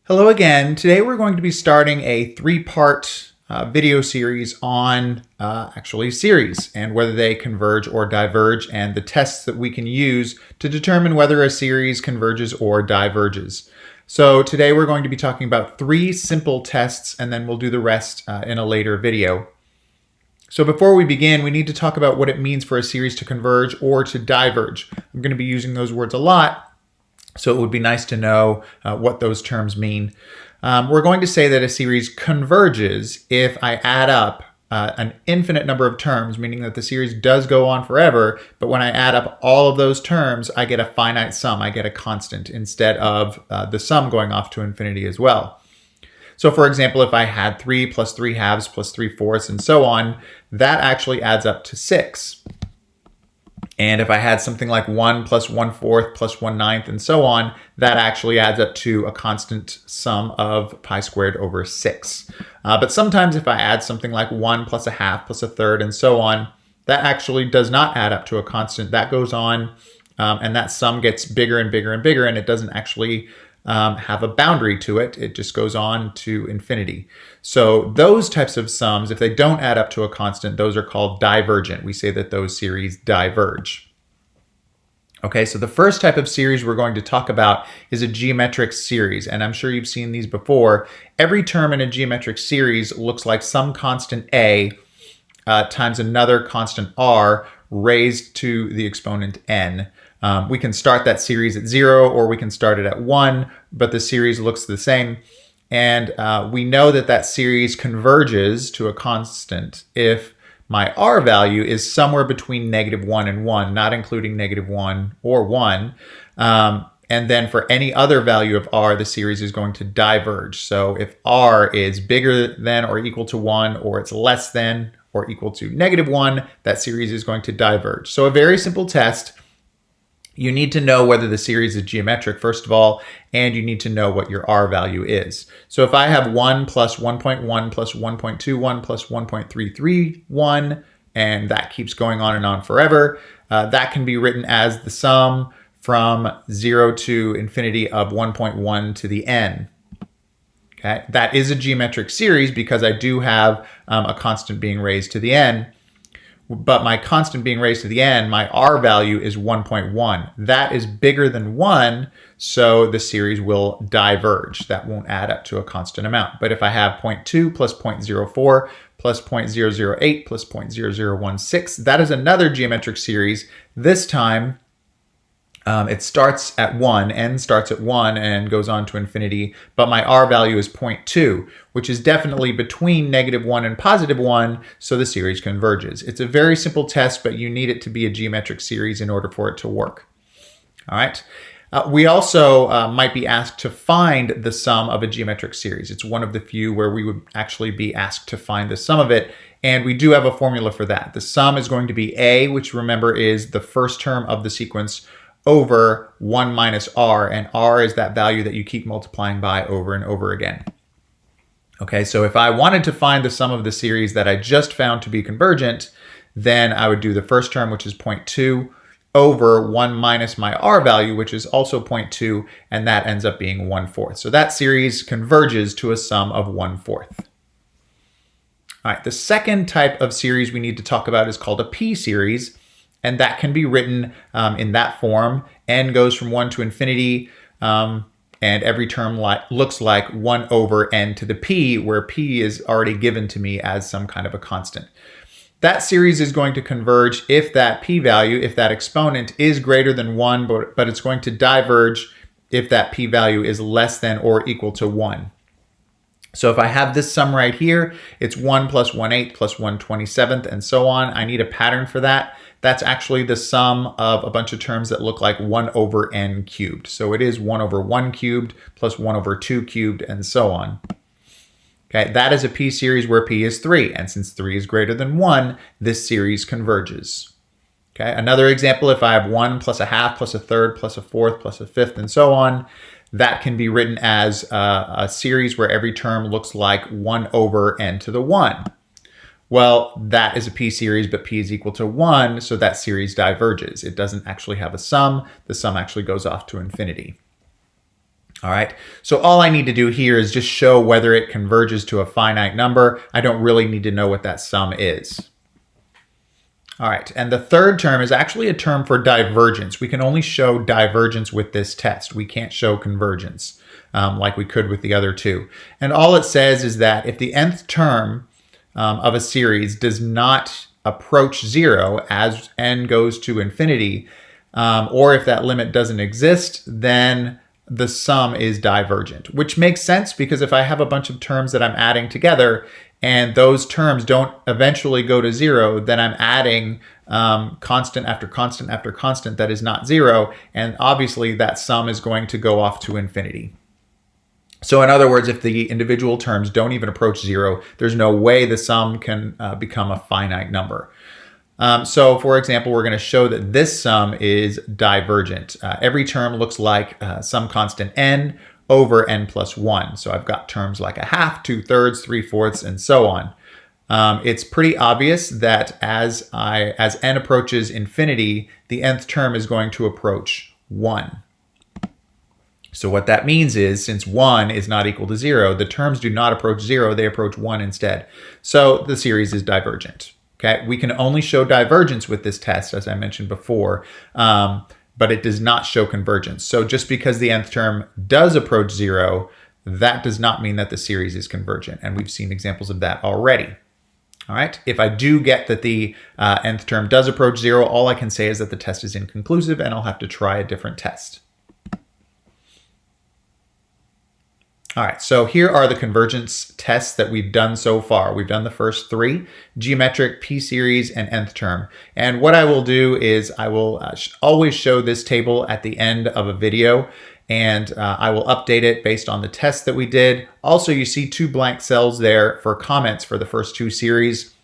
Hello again. Today we're going to be starting a three-part video series on series and whether they converge or diverge and the tests that we can use to determine whether a series converges or diverges. So today we're going to be talking about three simple tests and then we'll do the rest in a later video. So before we begin, we need to talk about what it means for a series to converge or to diverge. I'm going to be using those words a lot, so it would be nice to know what those terms mean. We're going to say that a series converges if I add up an infinite number of terms, meaning that the series does go on forever, but when I add up all of those terms, I get a finite sum, I get a constant, instead of the sum going off to infinity as well. So for example, if I had 3 plus 3 halves plus 3 fourths and so on, that actually adds up to 6. And if I had something like 1 plus 1/4 plus 1/9 and so on, that actually adds up to a constant sum of pi squared over 6. But sometimes if I add something like 1 plus a half plus a third and so on, that actually does not add up to a constant. That goes on and that sum gets bigger and bigger and bigger, and it doesn't actually have a boundary to it. It just goes on to infinity. So those types of sums, if they don't add up to a constant, those are called divergent. We say that those series diverge. Okay, so the first type of series we're going to talk about is a geometric series, and I'm sure you've seen these before. Every term in a geometric series looks like some constant a times another constant r raised to the exponent n. We can start that series at 0 or we can start it at 1, but the series looks the same. And we know that that series converges to a constant if my r value is somewhere between -1 and 1, not including -1 or 1. And then for any other value of r, the series is going to diverge. So if r is bigger than or equal to 1, or it's less than or equal to -1, that series is going to diverge. So a very simple test. You need to know whether the series is geometric, first of all, and you need to know what your r value is. So if I have 1 plus 1.1 plus 1.21 plus 1.331, and that keeps going on and on forever, that can be written as the sum from 0 to infinity of 1.1 to the n. Okay, that is a geometric series because I do have a constant being raised to the n. But my constant being raised to the n, my r value is 1.1. That is bigger than 1, so the series will diverge. That won't add up to a constant amount. But if I have 0.2 plus 0.04 plus 0.008 plus 0.0016, that is another geometric series. This time, it starts at 1, n starts at 1 and goes on to infinity, but my r value is 0.2, which is definitely between -1 and +1, so the series converges. It's a very simple test, but you need it to be a geometric series in order for it to work. All right. We also might be asked to find the sum of a geometric series. It's one of the few where we would actually be asked to find the sum of it, and we do have a formula for that. The sum is going to be a, which remember is the first term of the sequence, over 1 minus r, and r is that value that you keep multiplying by over and over again. Okay, so if I wanted to find the sum of the series that I just found to be convergent, then I would do the first term, which is 0.2, over 1 minus my r value, which is also 0.2, and that ends up being 1/4. So that series converges to a sum of 1/4. All right, the second type of series we need to talk about is called a p-series. And that can be written in that form. N goes from 1 to infinity, and every term looks like 1 over n to the p, where p is already given to me as some kind of a constant. That series is going to converge if that p value, if that exponent is greater than 1, but it's going to diverge if that p value is less than or equal to 1. So if I have this sum right here, it's 1 plus 1/8 plus 1/27 and so on. I need a pattern for that. That's actually the sum of a bunch of terms that look like 1 over n cubed. So it is 1 over 1 cubed plus 1 over 2 cubed and so on. Okay, that is a p-series where p is 3. And since 3 is greater than 1, this series converges. Okay, another example, if I have 1 plus a half plus a third plus a fourth plus a fifth and so on, that can be written as a series where every term looks like 1 over n to the 1. Well, that is a p-series, but p is equal to 1, so that series diverges. It doesn't actually have a sum. The sum actually goes off to infinity. All right, so all I need to do here is just show whether it converges to a finite number. I don't really need to know what that sum is. All right, and the third term is actually a term for divergence. We can only show divergence with this test. We can't show convergence like we could with the other two. And all it says is that if the nth term of a series does not approach zero as n goes to infinity, or if that limit doesn't exist, then the sum is divergent, which makes sense because if I have a bunch of terms that I'm adding together and those terms don't eventually go to zero, then I'm adding constant after constant after constant that is not zero, and obviously that sum is going to go off to infinity. So in other words, if the individual terms don't even approach zero, there's no way the sum can become a finite number. So for example, we're going to show that this sum is divergent. Every term looks like some constant n over n plus 1. So I've got terms like a half, 2/3, 3/4, and so on. It's pretty obvious that as n approaches infinity, the nth term is going to approach 1. So what that means is, since 1 is not equal to 0, the terms do not approach 0, they approach 1 instead. So the series is divergent. Okay, we can only show divergence with this test, as I mentioned before, but it does not show convergence. So just because the nth term does approach 0, that does not mean that the series is convergent. And we've seen examples of that already. All right, if I do get that the nth term does approach 0, all I can say is that the test is inconclusive and I'll have to try a different test. All right, so here are the convergence tests that we've done so far. We've done the first 3, geometric, p-series, and nth term. And what I will do is I will always show this table at the end of a video, and I will update it based on the tests that we did. Also, you see 2 blank cells there for comments for the first 2 series.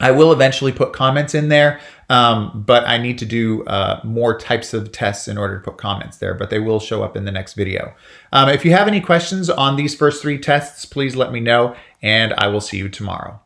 I will eventually put comments in there, but I need to do more types of tests in order to put comments there, but they will show up in the next video. If you have any questions on these first 3 tests, please let me know, and I will see you tomorrow.